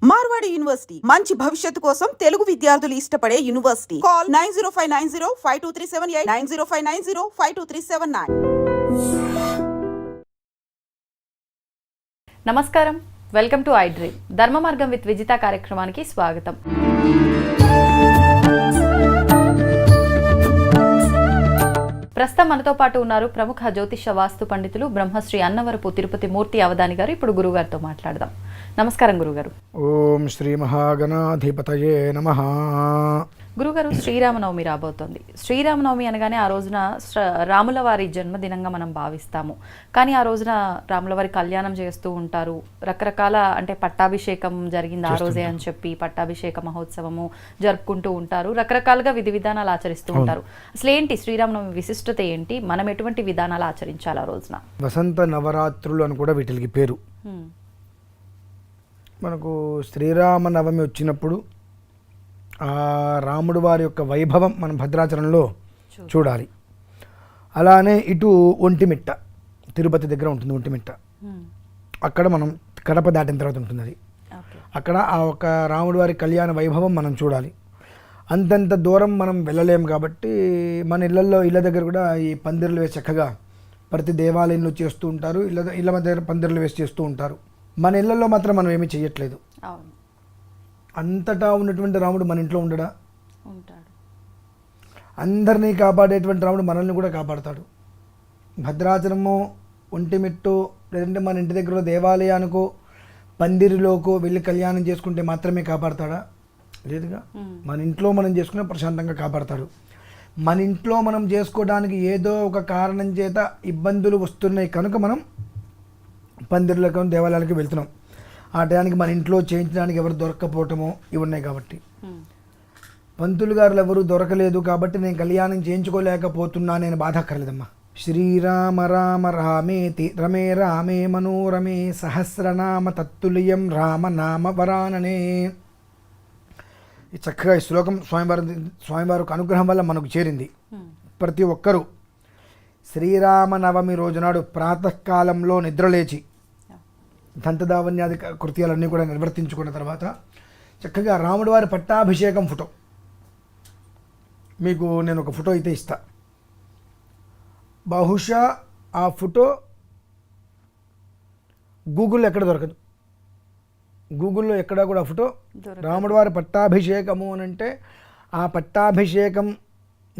Marwadi university మంచి భవిష్యత్తు కోసం తెలుగు విద్యార్థులు ఇష్టపడే యూనివర్సిటీ. కాల్ 9059052378 9059052379. నమస్కారం, వెల్కమ్ టు ఐ డ్రీమ్. ధర్మ మార్గం విత్ విజిత కార్యక్రమానికి స్వాగతం. ప్రస్తుతం మనతో పాటు ఉన్నారు ప్రముఖ జ్యోతిష వాస్తు పండితులు బ్రహ్మశ్రీ అన్నవరపు తిరుపతి మూర్తి అవధాని గారు. ఇప్పుడు గురుగారితో మాట్లాడదాం. నమస్కారం గురుగారు. ఓం శ్రీ మహాగణాధిపతయే నమః. గురుగారు, శ్రీరామనవమి రాబోతోంది. శ్రీరామనవమి అనగానే ఆ రోజున రాముల వారి జన్మదినంగా మనం భావిస్తాము. కానీ ఆ రోజున రాముల వారి కళ్యాణం చేస్తూ ఉంటారు. రకరకాల అంటే పట్టాభిషేకం జరిగింది ఆ రోజే అని చెప్పి పట్టాభిషేక మహోత్సవము జరుపుకుంటూ ఉంటారు. రకరకాలుగా విధి విధానాలు ఆచరిస్తూ ఉంటారు. అసలు ఏంటి శ్రీరామనవమి విశిష్టత ఏంటి? మనం ఎటువంటి విధానాలు ఆచరించాలి ఆ రోజున? వసంత నవరాత్రులు అని కూడా వీటికి పేరు. మనకు శ్రీరామనవమి వచ్చినప్పుడు ఆ రాముడు వారి యొక్క వైభవం మనం భద్రాచలంలో చూడాలి. అలానే ఇటు ఒంటిమిట్ట, తిరుపతి దగ్గర ఉంటుంది ఒంటిమిట్ట. అక్కడ మనం కడప దాటిన తర్వాత ఉంటుంది అది. అక్కడ ఆ ఒక రాముడు వారి కళ్యాణ వైభవం మనం చూడాలి. అంతంత దూరం మనం వెళ్ళలేం కాబట్టి మన ఇళ్ళ దగ్గర కూడా ఈ పందిర్లు వేసి చక్కగా ప్రతి దేవాలయంలో చేస్తూ ఉంటారు. ఇళ్ళ మధ్య పందిర్లు వేసి చేస్తూ ఉంటారు. మన ఇళ్లలో మాత్రం మనం ఏమీ చేయట్లేదు. అంతటా ఉన్నటువంటి రాముడు మన ఇంట్లో ఉండడా? ఉంటాడు. అందరినీ కాపాడేటువంటి రాముడు మనల్ని కూడా కాపాడతాడు. భద్రాచలమో ఒంటిమిట్టో లేదంటే మన ఇంటి దగ్గర దేవాలయానికో పందిరిలోకో వెళ్ళి కళ్యాణం చేసుకుంటే మాత్రమే కాపాడతాడా? లేదుగా. మన ఇంట్లో మనం చేసుకునే ప్రశాంతంగా కాపాడతాడు. మన ఇంట్లో మనం చేసుకోవడానికి ఏదో ఒక కారణం చేత ఇబ్బందులు వస్తున్నాయి కనుక మనం పందిర్లకు దేవాలయాలకు వెళ్తున్నాం. ఆ టయానికి మన ఇంట్లో చేయించడానికి ఎవరు దొరక్కపోవటమో ఇవి ఉన్నాయి కాబట్టి. పంతులు గారులు ఎవరు దొరకలేదు కాబట్టి నేను కళ్యాణం చేయించుకోలేకపోతున్నా నేను బాధ అక్కర్లేదమ్మా. శ్రీరామ రామ రామేతి రమే రామే మనోరమే సహస్రనామ తత్తుల్యం రామనామ వరాననే. ఈ చక్కగా ఈ శ్లోకం స్వామివారికి అనుగ్రహం వల్ల మనకు చేరింది. ప్రతి ఒక్కరూ శ్రీరామనవమి రోజునాడు ప్రాతకాలంలో నిద్రలేచి దంతదావన్యాది కృత్యాలన్నీ కూడా నిర్వర్తించుకున్న తర్వాత చక్కగా రాముడి వారి పట్టాభిషేకం ఫోటో మీకు నేను ఒక ఫోటో అయితే ఇస్తా. బహుశా ఆ ఫోటో గూగుల్లో ఎక్కడ దొరకదు. గూగుల్లో ఎక్కడా కూడా ఫోటో రాముడి వారి పట్టాభిషేకము అని అంటే ఆ పట్టాభిషేకం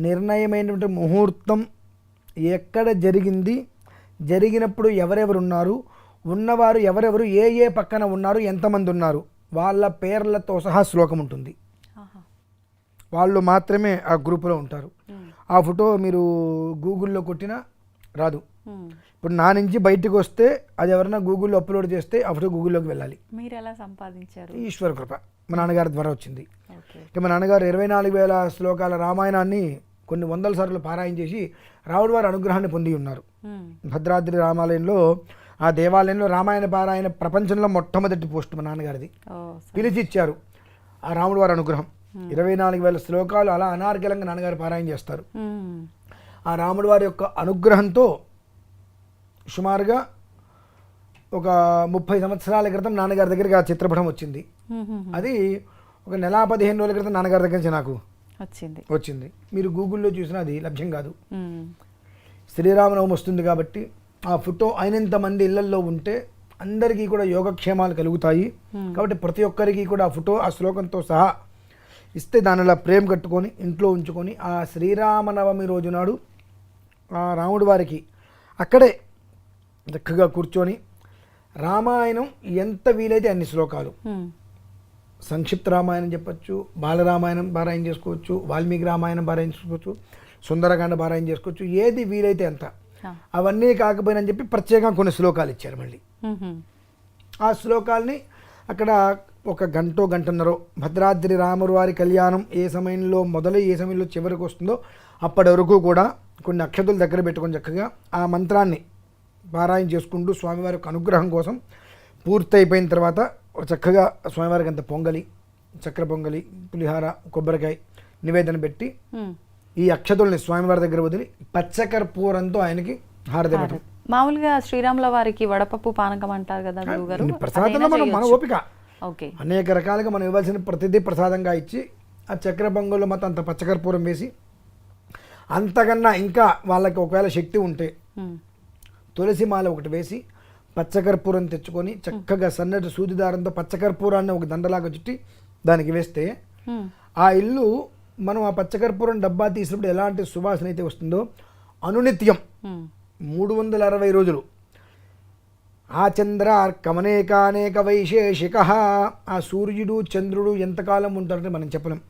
నిర్ణయమైనటువంటి ముహూర్తం ఎక్కడ జరిగింది, జరిగినప్పుడు ఎవరెవరు ఉన్నారు, ఉన్నవారు ఎవరెవరు, ఏ పక్కన ఉన్నారు, ఎంతమంది ఉన్నారు, వాళ్ళ పేర్లతో సహా శ్లోకం ఉంటుంది. వాళ్ళు మాత్రమే ఆ గ్రూపులో ఉంటారు. ఆ ఫోటో మీరు గూగుల్లో కొట్టినా రాదు. ఇప్పుడు నా నుంచి బయటకు వస్తే అది ఎవరైనా గూగుల్లో అప్లోడ్ చేస్తే ఆ ఫోటో గూగుల్లోకి వెళ్ళాలి. మీరు ఎలా సంపాదించారు? ఈశ్వర కృప. మా నాన్నగారి ద్వారా వచ్చింది. మా నాన్నగారు 24,000 శ్లోకాల రామాయణాన్ని కొన్ని వందల సార్లు పారాయణ చేసి రాముడి వారి అనుగ్రహాన్ని పొంది ఉన్నారు. భద్రాద్రి రామాలయంలో ఆ దేవాలయంలో రామాయణ పారాయణ ప్రపంచంలో మొట్టమొదటి పోస్ట్ మా నాన్నగారిది. పిలిచి ఇచ్చారు ఆ రాముడి వారి అనుగ్రహం. 24,000 శ్లోకాలు అలా అనార్గలంగా నాన్నగారు పారాయణ చేస్తారు. ఆ రాముడి వారి యొక్క అనుగ్రహంతో సుమారుగా ఒక 30 సంవత్సరాల క్రితం నాన్నగారి దగ్గరికి ఆ చిత్రపటం వచ్చింది. అది ఒక నెల 15 రోజుల క్రితం నాన్నగారి దగ్గర నుంచి నాకు వచ్చింది. మీరు గూగుల్లో చూసినా అది లభ్యం కాదు. శ్రీరామనవమి వస్తుంది కాబట్టి ఆ ఫోటో అయినంత మంది ఇళ్లల్లో ఉంటే అందరికీ కూడా యోగక్షేమాలు కలుగుతాయి. కాబట్టి ప్రతి ఒక్కరికి కూడా ఆ ఫోటో ఆ శ్లోకంతో సహా ఇస్తే దానిలా ప్రేమ కట్టుకొని ఇంట్లో ఉంచుకొని ఆ శ్రీరామనవమి రోజు నాడు ఆ రాముడి వారికి అక్కడే చక్కగా కూర్చొని రామాయణం ఎంత వీలైతే అన్ని శ్లోకాలు, సంక్షిప్త రామాయణం చెప్పచ్చు, బాలరామాయణం పారాయణ చేసుకోవచ్చు, వాల్మీకి రామాయణం పారాయణ చేసుకోవచ్చు, సుందరకాండ పారాయణ చేసుకోవచ్చు, ఏది వీలైతే అంత. అవన్నీ కాకపోయినని చెప్పి ప్రత్యేకంగా కొన్ని శ్లోకాలు ఇచ్చారు. మళ్ళీ ఆ శ్లోకాలని అక్కడ ఒక గంటన్నర భద్రాద్రి రాముడి వారి కళ్యాణం ఏ సమయంలో మొదలై ఏ సమయంలో చివరికి వస్తుందో అప్పటి వరకు కూడా కొన్ని అక్షతులు దగ్గర పెట్టుకొని చక్కగా ఆ మంత్రాన్ని పారాయణ చేసుకుంటూ స్వామివారి యొక్క అనుగ్రహం కోసం పూర్తయిపోయిన తర్వాత చక్కగా స్వామివారికి అంత పొంగలి, చక్కెర పొంగలి, పులిహార, కొబ్బరికాయ నివేదన పెట్టి ఈ అక్షతుల్ని స్వామివారి దగ్గర వదిలి పచ్చకర్పూరంతో ఆయనకి హారతి మామూలుగా శ్రీరాముల వారికి వడపప్పు పానకం అంటారు కదా గురుగారు. ప్రసాదంలో మన ఓపిక ఓకే. అనేక రకాలుగా మనం ఇవ్వాల్సిన ప్రతిదీ ప్రసాదంగా ఇచ్చి ఆ చక్కెర పొంగల్లో మొత్తం అంత పచ్చకర్పూరం వేసి, అంతకన్నా ఇంకా వాళ్ళకి ఒకవేళ శక్తి ఉంటే తులసి మాల ఒకటి వేసి పచ్చకర్పూరం తెచ్చుకొని చక్కగా సన్నటి సూది దారంతో పచ్చకర్పూరాన్ని ఒక దండలాగా చుట్టి దానికి వేస్తే ఆ ఇల్లు మనం ఆ పచ్చకర్పూరం డబ్బా తీసినప్పుడు ఎలాంటి సువాసన అయితే వస్తుందో అనునిత్యం 360 రోజులు ఆ చంద్ర కమనేకానేక వైశేషిక, ఆ సూర్యుడు చంద్రుడు ఎంతకాలం ఉంటారంటే మనం చెప్పలేం.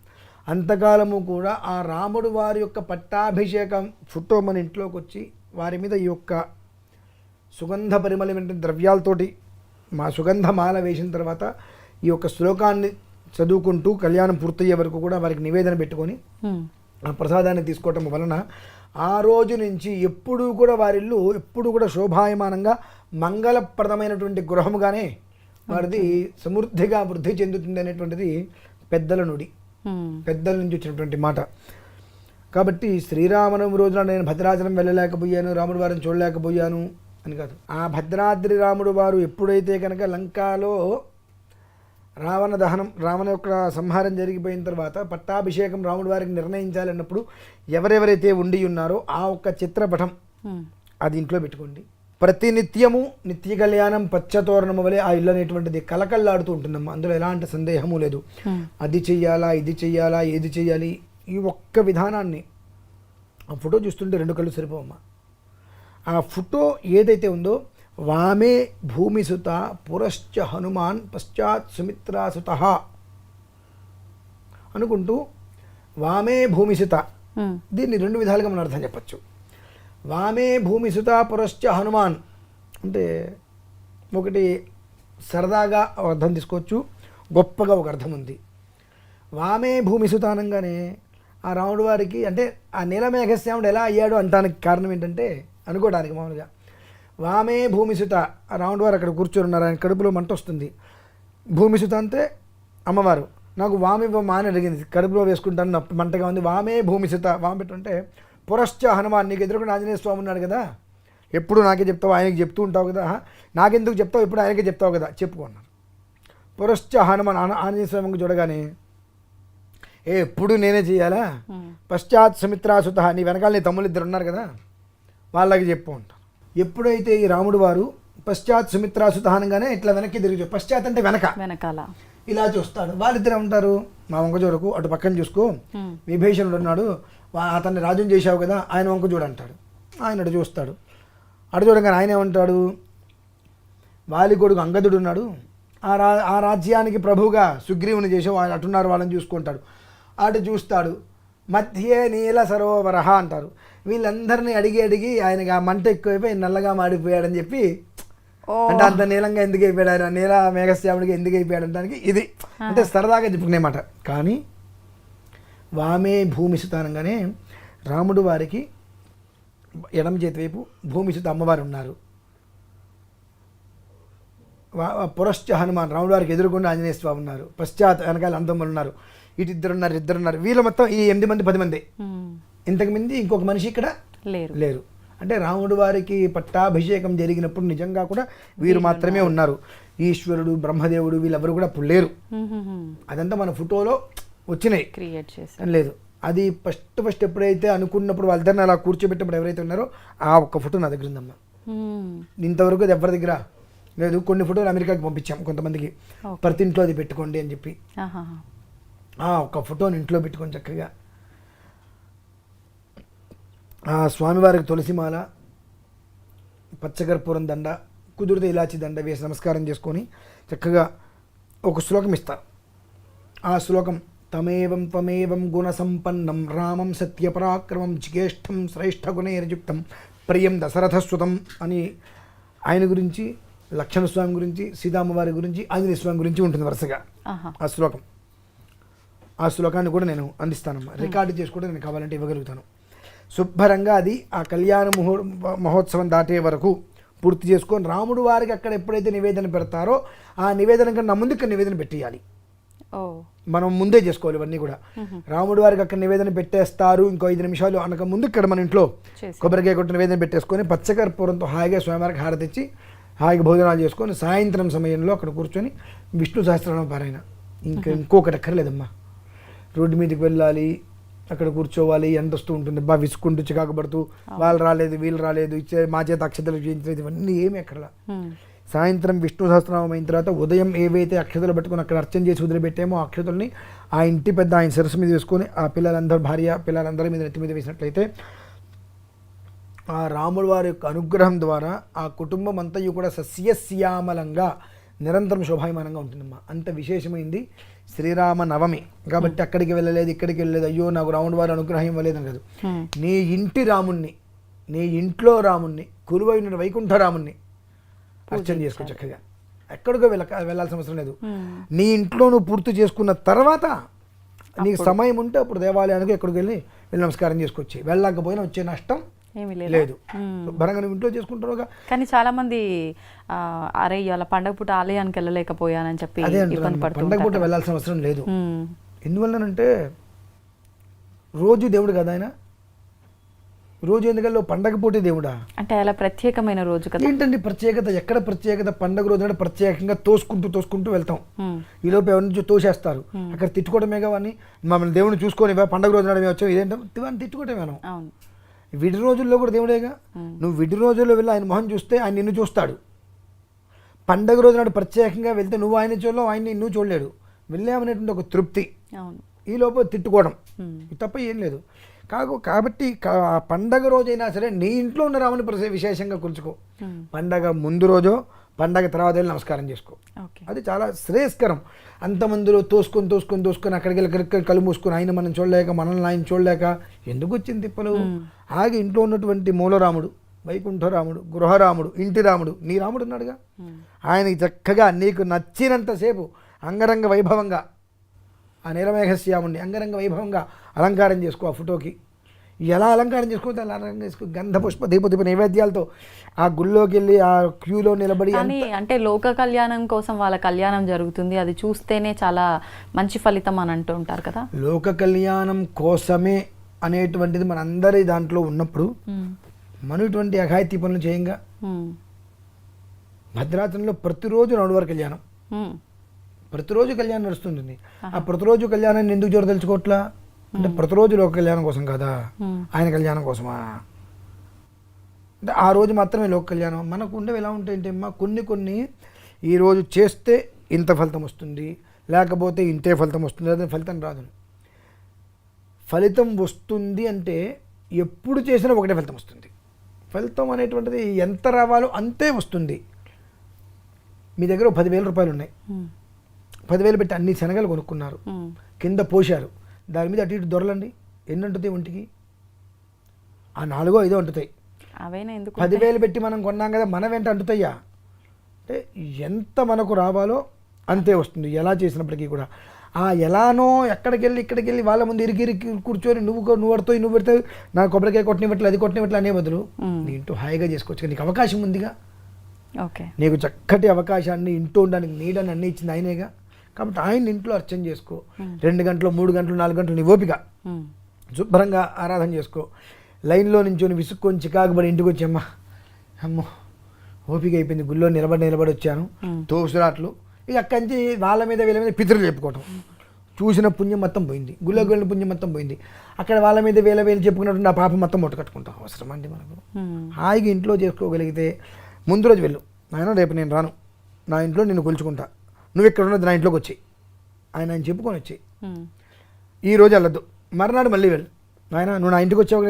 అంతకాలము కూడా ఆ రాముడు వారి యొక్క పట్టాభిషేకం ఫోటో మన ఇంట్లోకి వచ్చి వారి మీద ఈ యొక్క సుగంధ పరిమళమైన ద్రవ్యాలతోటి మా సుగంధమాల వేసిన తర్వాత ఈ యొక్క శ్లోకాన్ని చదువుకుంటూ కళ్యాణం పూర్తయ్యే వరకు కూడా వారికి నివేదన పెట్టుకొని ఆ ప్రసాదాన్ని తీసుకోవటం వలన ఆ రోజు నుంచి ఎప్పుడూ కూడా వారిల్లు ఎప్పుడు కూడా శోభాయమానంగా మంగళప్రదమైనటువంటి గృహముగానే వారిది సమృద్ధిగా వృద్ధి చెందుతుంది అనేటువంటిది పెద్దల నుడి, పెద్దల నుంచి వచ్చినటువంటి మాట. కాబట్టి శ్రీరామనవమి రోజున నేను భద్రాచలం వెళ్ళలేకపోయాను, రాముడు వారిని చూడలేకపోయాను అని కాదు. ఆ భద్రాద్రి రాముడు వారు ఎప్పుడైతే కనుక లంకాలో రావణ దహనం, రావణ యొక్క సంహారం జరిగిపోయిన తర్వాత పట్టాభిషేకం రాముడు వారికి నిర్ణయించాలన్నప్పుడు ఎవరెవరైతే ఉండి ఉన్నారో ఆ ఒక్క చిత్రపటం అది ఇంట్లో పెట్టుకోండి. ప్రతి నిత్యము నిత్య కళ్యాణం పచ్చతోరణము వలె ఆ ఇల్లు అనేటువంటిది కలకల్లాడుతూ ఉంటుందమ్మా, అందులో ఎలాంటి సందేహము లేదు. అది చెయ్యాలా, ఇది చెయ్యాలా, ఏది చెయ్యాలి, ఈ ఒక్క విధానాన్ని ఆ ఫోటో చూస్తుంటే 2 కళ్ళు సరిపోవమ్మా. ఆ ఫోటో ఏదైతే ఉందో వామే భూమిసుత పురశ్చ హనుమాన్ పశ్చాత్ సుమిత్రాసుత అనుకుంటూ వామే భూమిసుత, దీన్ని 2 విధాలుగా మనం అర్థం చెప్పచ్చు. వామే భూమిసుత పురశ్చ హనుమాన్ అంటే ఒకటి సరదాగా ఒక అర్థం తీసుకోవచ్చు, గొప్పగా ఒక అర్థం ఉంది. వామే భూమిసుత అనగానే ఆ రాముడు వారికి అంటే ఆ నీలమేఘశ్యాముడు ఎలా అయ్యాడు అంటానికి కారణం ఏంటంటే అనుకోవడానికి మామూలుగా వామే భూమిసుత, ఆ రాముడు వారు అక్కడ కూర్చొని ఉన్నారు, ఆయన కడుపులో మంట వస్తుంది. భూమిసుత అంటే అమ్మవారు, నాకు వామివ్వమా అని అడిగింది, కడుపులో వేసుకుంటాను నొప్పి మంటగా ఉంది, వామే భూమిసుత. వామి పెట్టుంటే పురశ్చ హనుమాన్, నీకు ఎదురుకుండా ఆంజనేయ స్వామి ఉన్నాడు కదా, ఎప్పుడు నాకే చెప్తావు, ఆయనకి చెప్తూ ఉంటావు కదా, నాకెందుకు చెప్తావు, ఎప్పుడు ఆయనకే చెప్తావు కదా, చెప్పుకున్నాను. పురశ్చ హనుమాన్ ఆంజనేయ స్వామికి చూడగానే ఎప్పుడు నేనే చేయాలా, పశ్చాత్ సుమిత్రాసుత, నీ వెనకాల నీ తమ్ముళ్ళు 2 ఉన్నారు కదా వాళ్ళకి చెప్పు ఉంటాను. ఎప్పుడైతే ఈ రాముడు వారు పశ్చాత్ సుమిత్రాసుత అనగానే ఇట్లా వెనక్కి తిరిగి, పశ్చాత్ అంటే వెనకాల ఇలా చూస్తాడు. వాళ్ళిద్దరే ఉంటారు, మా వంక చూడకు, అటు పక్కన చూసుకో, విభీషణుడు ఉన్నాడు, అతన్ని రాజుని చేశావు కదా, ఆయన వంక చూడంటాడు. ఆయన అటు చూస్తాడు, అటు చూడగానే ఆయన ఏమంటాడు, వాలి కొడుకు అంగదుడు ఉన్నాడు, ఆ రాజ్యానికి ప్రభువుగా సుగ్రీవుని చేసావు, ఆయన అటున్నారు, వాళ్ళని చూసుకుంటాడు. అటు చూస్తాడు, మధ్యే నీల సరోవరహ అంటారు. వీళ్ళందరినీ అడిగి ఆయనకి ఆ మంట ఎక్కువైపోయి నల్లగా మాడిపోయాడని చెప్పి, అంటే అంత నీలంగా ఎందుకు అయిపోయాడు ఆయన, నీల మేఘశ్యాముడికి ఎందుకు అయిపోయాడు అంటానికి ఇది అంటే సరదాగా చెప్పుకునే మాట. కానీ వామే భూమిసుత అనగానే రాముడు వారికి ఎడమ చేతి వైపు భూమిసుత అమ్మవారు ఉన్నారు, పురశ్చ హనుమాన్ రాముడు వారికి ఎదురుకుండా ఆంజనేయ స్వామి ఉన్నారు, పశ్చాత్ వెనకాల అంతమ్మలు ఉన్నారు, ఇటు ఇద్దరున్నారు. వీళ్ళు మొత్తం ఈ 8 మంది 10 మంది, ఇంతకు మంది ఇంకొక మనిషి ఇక్కడ లేరు. అంటే రాముడు వారికి పట్టాభిషేకం జరిగినప్పుడు నిజంగా కూడా వీరు మాత్రమే ఉన్నారు. ఈశ్వరుడు బ్రహ్మదేవుడు వీళ్ళెవరు కూడా అప్పుడు లేరు. అదంతా మన ఫోటోలో వచ్చినాయి, క్రియేట్ చేసి లేదు. అది ఫస్ట్ ఎప్పుడైతే అనుకున్నప్పుడు వాళ్ళిద్దరిని అలా కూర్చోబెట్టినప్పుడు ఎవరైతే ఉన్నారో ఆ ఒక్క ఫోటో నా దగ్గర ఉందమ్మా. ఇంతవరకు అది ఎవరి దగ్గర లేదు. కొన్ని ఫోటోలు అమెరికాకి పంపించాం కొంతమందికి, ప్రతి ఇంట్లో అది పెట్టుకోండి అని చెప్పి. ఒక్క ఫోటోని ఇంట్లో పెట్టుకొని చక్కగా ఆ స్వామివారికి తులసిమాల, పచ్చకర్పూరం దండ, కుదిరితే ఇలాచి దండ వేసి నమస్కారం చేసుకొని చక్కగా ఒక శ్లోకం ఇస్తారు. ఆ శ్లోకం తమేవం గుణసంపన్నం రామం సత్యపరాక్రమం జిగేష్టం శ్రేష్ఠగుణైర్యుక్తం ప్రియం దశరథస్వతం అని ఆయన గురించి, లక్ష్మణస్వామి గురించి, సీతామ్మవారి గురించి, ఆంజనేయ స్వామి గురించి ఉంటుంది వరుసగా ఆ శ్లోకం. ఆ శ్లోకాన్ని కూడా నేను అందిస్తానమ్మా, రికార్డు చేసి కూడా నేను కావాలంటే ఇవ్వగలుగుతాను. శుభ్రంగా అది ఆ కళ్యాణ మహోత్సవం దాటే వరకు పూర్తి చేసుకొని రాముడు వారికి అక్కడ ఎప్పుడైతే నివేదన పెడతారో ఆ నివేదన కన్నా ముందు ఇక్కడ నివేదన పెట్టేయాలి. మనం ముందే చేసుకోవాలి ఇవన్నీ కూడా. రాముడు వారికి అక్కడ నివేదన పెట్టేస్తారు, ఇంకో 5 నిమిషాలు అనక ముందు ఇక్కడ మన ఇంట్లో కొబ్బరికాయ కొట్టి నివేదన పెట్టేసుకొని పచ్చకర్పూరంతో హాయిగా స్వామివారికి హారతిచ్చి హాయిగా భోజనాలు చేసుకొని సాయంత్రం సమయంలో అక్కడ కూర్చొని విష్ణు సహస్రనామ పారాయణ. ఇంకొకటి అక్కర్లేదమ్మా. రోడ్డు మీదకి వెళ్ళాలి, అక్కడ కూర్చోవాలి, ఎంత వస్తూ ఉంటుంది బా విసుకుంటూ చికాకు పడుతూ వాళ్ళు రాలేదు వీళ్ళు రాలేదు ఇచ్చే మా చేత అక్షతలు చేయించలేదు, ఇవన్నీ ఏమి అక్కర్లా. సాయంత్రం విష్ణు సహస్రనామం అయిన తర్వాత ఉదయం ఏవైతే అక్షతలు పెట్టుకుని అక్కడ అర్చన చేసి వదిలిపెట్టామో ఆ అక్షతల్ని ఆ ఇంటి పెద్ద ఆయన శిరస్సు మీద వేసుకొని ఆ పిల్లలందరూ భార్య పిల్లలందరి మీద నెత్తి మీద వేసినట్లయితే ఆ రాముడు వారి యొక్క అనుగ్రహం ద్వారా ఆ కుటుంబం అంతయు కూడా సస్యశ్యామలంగా నిరంతరం శోభాయమానంగా ఉంటుందమ్మా. అంత విశేషమైంది శ్రీరామ నవమి కాబట్టి అక్కడికి వెళ్ళలేదు ఇక్కడికి వెళ్ళలేదు, అయ్యో నాకు రాముడు వారి అనుగ్రహం ఇవ్వలేదని కాదు. నీ ఇంటి రాముణ్ణి, నీ ఇంట్లో రాముణ్ణి, కురువైన వైకుంఠ రాముణ్ణి అర్చన చేసుకో చక్కగా. ఎక్కడికో వెళ్ళాల్సిన అవసరం లేదు. నీ ఇంట్లో నువ్వు పూర్తి చేసుకున్న తర్వాత నీకు సమయం ఉంటే అప్పుడు దేవాలయానికి ఎక్కడికి వెళ్ళి నమస్కారం చేసుకొచ్చి, వెళ్ళకపోయినా వచ్చే నష్టం ఏమీ లేదు. భరంగా నువ్వు ఇంట్లో చేసుకుంటారుగా. కానీ చాలా మంది అరే ఇవాళ పండగ పూట ఆలయానికి వెళ్ళలేకపోయానని చెప్పి ఇబ్బంది పడుతూ పండగ పూట వెళ్ళాల్సిన అవసరం లేదు. ఎందువల్లనంటే రోజు దేవుడు కదా ఆయన, రోజు ఎందుకల్లో పండగ పూటే దేవుడా అంటే అలా ప్రత్యేకమైన రోజు కదా. ఏంటండి ప్రత్యేకత? ఎక్కడ ప్రత్యేకత? పండగ రోజు అంటే ప్రత్యేకంగా తోసుకుంటూ వెళ్తాం. ఈ లోపు ఎవరి నుంచి తోసేస్తారు, అక్కడ తిట్టుకోవడమేగా వాడిని. మమ్మల్ని దేవుడిని చూసుకొని పండగ రోజు నాడు మేము వచ్చాం ఇదేంటో వాడిని తిట్టుకోవటమే. మనం విడి రోజుల్లో కూడా దేవుడేగా. నువ్వు విడి రోజుల్లో వెళ్ళి ఆయన మొహం చూస్తే ఆయన నిన్ను చూస్తాడు. పండగ రోజు నాడు ప్రత్యేకంగా వెళ్తే నువ్వు ఆయన చూడలేవు, ఆయన నిన్ను చూడలేడు. వెళ్ళామనేటువంటి ఒక తృప్తి. ఈ లోపు తిట్టుకోవడం తప్ప ఏం లేదు. కాబట్టి ఆ పండగ రోజైనా సరే నీ ఇంట్లో ఉన్న రాముని విశేషంగా కొలుచుకో. పండగ ముందు రోజో పండగ తర్వాత వెళ్ళి నమస్కారం చేసుకో. అది చాలా శ్రేయస్కరం. అంతమందిలో తోసుకొని అక్కడికి వెళ్ళి కళ్ళు మూసుకొని ఆయన మనం చూడలేక మనల్ని ఆయన చూడలేక ఎందుకు వచ్చింది తిప్పలు. ఆగి ఇంట్లో ఉన్నటువంటి మూలరాముడు, వైకుంఠరాముడు, గృహరాముడు, ఇంటి రాముడు, నీ రాముడు ఉన్నాడుగా, ఆయనకి చక్కగా నీకు నచ్చినంతసేపు అంగరంగ వైభవంగా ఆ నీలమేఘశ్యాముడిని అంగరంగ వైభవంగా అలంకారం చేసుకో. ఆ ఫోటోకి ఎలా అలంకారం చేసుకోవచ్చు అలా అలంకారం చేసుకో. గంధ పుష్ప దీప నైవేద్యాలతో ఆ గుళ్ళోకి వెళ్ళి ఆ క్యూలో నిలబడి. అంటే లోక కళ్యాణం కోసం వాళ్ళ కళ్యాణం జరుగుతుంది, అది చూస్తేనే చాలా మంచి ఫలితం అని అంటూ ఉంటారు కదా. లోక కళ్యాణం కోసమే అనేటువంటిది మనందరి దాంట్లో ఉన్నప్పుడు మనం ఇటువంటి అఘాయితీ పనులు చేయంగా. భద్రాచలంలో ప్రతిరోజు నడువారి కళ్యాణం, ప్రతిరోజు కళ్యాణం నడుస్తుంది. ఆ ప్రతిరోజు కళ్యాణాన్ని ఎందుకు చూడదలుచుకోవట్లా అంటే ప్రతిరోజు లోక కళ్యాణం కోసం కదా, ఆయన కళ్యాణం కోసమా అంటే ఆ రోజు మాత్రమే లోక కళ్యాణం. మనకు ఉండేవి ఎలా ఉంటాయంటే అమ్మా, కొన్ని ఈరోజు చేస్తే ఇంత ఫలితం వస్తుంది, లేకపోతే ఇంతే ఫలితం వస్తుంది, అదే ఫలితం రాదు. ఫలితం వస్తుంది అంటే ఎప్పుడు చేసినా ఒకటే ఫలితం వస్తుంది. ఫలితం అనేటువంటిది ఎంత రావాలో అంతే వస్తుంది. మీ దగ్గర 10,000 రూపాయలు ఉన్నాయి, 10,000 పెట్టి అన్ని శనగలు కొనుక్కున్నారు, కింద పోశారు, దాని మీద అటు ఇటు దొరలండి, ఎన్ని అంటుతాయి ఒంటికి? ఆ 4-5 అంటుతాయి. 10,000 పెట్టి మనం కొన్నాం కదా, మన వెంట అంటుతాయా? అంటే ఎంత మనకు రావాలో అంతే వస్తుంది ఎలా చేసినప్పటికీ కూడా. ఆ ఎలానో ఎక్కడికి వెళ్ళి వాళ్ళ ముందు ఇరికి కూర్చొని నువ్వు పడతావు నువ్వు పెడతావు, నాకు కొబ్బరికాయ కొట్టనివ్వట్లేదు అది కొట్టనివ్వట్లే అనే బదులు నీ ఇంటూ హాయిగా చేసుకోవచ్చు. నీకు అవకాశం ఉందిగా, నీకు చక్కటి అవకాశాన్ని ఇంటూ ఉండడానికి నీడని అన్నీ ఇచ్చింది ఆయనేగా. కాబట్టి ఆయన ఇంట్లో అర్చన చేసుకో. 2 గంటలు 3 గంటలు 4 గంటలు నీ ఓపిక శుభ్రంగా ఆరాధన చేసుకో. లైన్లో నుంచి విసుక్కొని చికాకుబడి ఇంటికి వచ్చామ్మా, అమ్మో ఓపిక అయిపోయింది, గుళ్ళో నిలబడి వచ్చాను, తోసురాట్లు. ఇక అక్కడి నుంచి వాళ్ళ మీద వీళ్ళ మీద పితరులు చెప్పుకోవటం, చూసిన పుణ్యం మొత్తం పోయింది, గుళ్ళోకి వెళ్ళిన పుణ్యం మొత్తం పోయింది. అక్కడ వాళ్ళ మీద వీళ్ళ చెప్పుకున్నట్టు ఆ పాపం మొత్తం మూట కట్టుకుంటాం. అవసరం అండి మనకు. హాయిగా ఇంట్లో చేసుకోగలిగితే ముందు రోజు వెళ్ళు, నాయన రేపు నేను రాను, నా ఇంట్లో నిన్ను కొలుచుకుంటా, నువ్వు ఇక్కడ ఉన్నది నా ఇంట్లోకి వచ్చి ఆయన చెప్పుకొని వచ్చి. ఈరోజు వెళ్ళొద్దు, మర్నాడు మళ్ళీ వెళ్ళు, నాయన నువ్వు నా ఇంటికి వచ్చావు,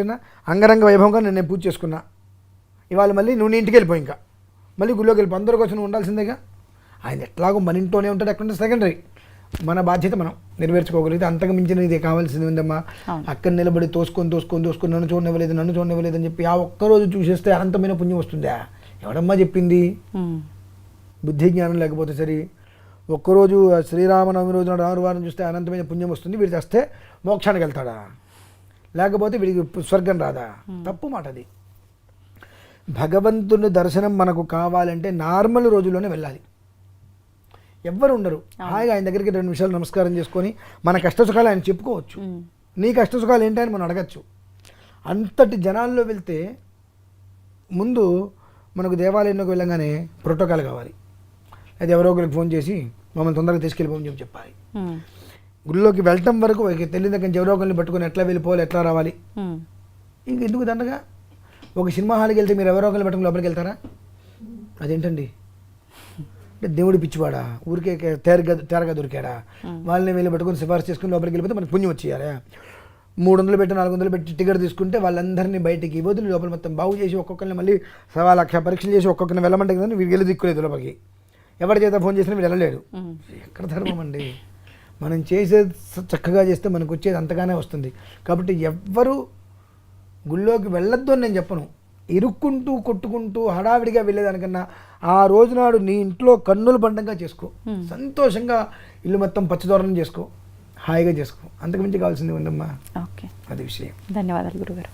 అంగరంగ వైభవంగా నేను పూజ చేసుకున్నా, ఇవాళ మళ్ళీ నువ్వు నీ ఇంటికి వెళ్ళిపోయి ఇంకా మళ్ళీ గుళ్ళోకి వెళ్ళిపో, అందరి కోసం నువ్వు ఉండాల్సిందేగా. ఆయన ఎట్లాగో మన ఇంట్లోనే ఉంటాడు, అక్కడ సెకండరీ. మన బాధ్యత మనం నెరవేర్చుకోగలిగితే అంతకు మించిన ఇది కావాల్సింది ఉందమ్మా. అక్కడ నిలబడి తోసుకొని నన్ను చూడనివ్వలేదు అని చెప్పి ఆ ఒక్కరోజు చూసేస్తే అనంతమైన పుణ్యం వస్తుందా? ఎవడమ్మా చెప్పింది? బుద్ధి జ్ఞానం లేకపోతే సరే. ఒక్కరోజు శ్రీరామనవమి రోజు నాడు ఆదివారం చూస్తే అనంతమైన పుణ్యం వస్తుంది, వీడు చేస్తే మోక్షానికి వెళ్తాడా? లేకపోతే వీడికి స్వర్గం రాదా? తప్పు మాట అది. భగవంతుని దర్శనం మనకు కావాలంటే నార్మల్ రోజుల్లోనే వెళ్ళాలి. ఎవ్వరు ఉండరు, హాయిగా ఆయన దగ్గరికి 2 నిమిషాలు నమస్కారం చేసుకొని మన కష్టసుఖాలు ఆయన చెప్పుకోవచ్చు. నీ కష్టసుఖాలు ఏంటని మనం అడగచ్చు. అంతటి జనాల్లో వెళ్తే ముందు మనకు దేవాలయంలోకి వెళ్ళగానే ప్రోటోకాల్ కావాలి. అయితే ఎవరో ఒకరికి ఫోన్ చేసి మమ్మల్ని తొందరగా తీసుకెళ్ళిపోమని చెప్పాలి. గుడిలోకి వెళ్ళటం వరకు తెలియదు దగ్గర నుంచి ఎవరో ఒకరిని పట్టుకొని ఎట్లా వెళ్ళిపోవాలి, ఎట్లా రావాలి. ఇంక ఎందుకు దండగా ఒక సినిమా హాల్కి వెళ్తే మీరు ఎవరో ఒకరిని పట్టుకుని లోపలికి వెళ్తారా? అదేంటండి అంటే దేవుడి పిచ్చివాడా, ఊరికే తేరగా దొరికాడా, వాళ్ళని వెళ్ళి పట్టుకొని సిఫార్సు చేసుకుని లోపలికి వెళ్ళిపోతే మనకు పుణ్యం వచ్చేయాలి. 300 పెట్టి 400 పెట్టి టికెట్ తీసుకుంటే వాళ్ళందరినీ బయటికి వదిలి లోపల మొత్తం బాగు చేసి ఒక్కొక్కరిని మళ్ళీ 1,00,000 పరీక్షలు చేసి ఒక్కొక్కరిని వెళ్ళమంటే కదా వీళ్ళు వెళ్ళి దిక్కులేదు లోపలికి. ఎవరి చేత ఫోన్ చేసినా వీళ్ళు వెళ్ళలేడు. ఎక్కడ ధర్మం అండి? మనం చేసేది చక్కగా చేస్తే మనకు వచ్చేది అంతగానే వస్తుంది. కాబట్టి ఎవ్వరూ గుళ్ళోకి వెళ్ళొద్దు అని నేను చెప్పను. ఇరుక్కుంటూ కొట్టుకుంటూ హడావిడిగా వెళ్ళేదానికన్నా ఆ రోజునాడు నీ ఇంట్లో కన్నుల పండంగా చేసుకో, సంతోషంగా ఇల్లు మొత్తం పచ్చదోరణం చేసుకో, హాయిగా చేసుకో. అంతకుమించి కావాల్సింది ఉందమ్మా. ఓకే, అది విషయం. ధన్యవాదాలు గురుగారు.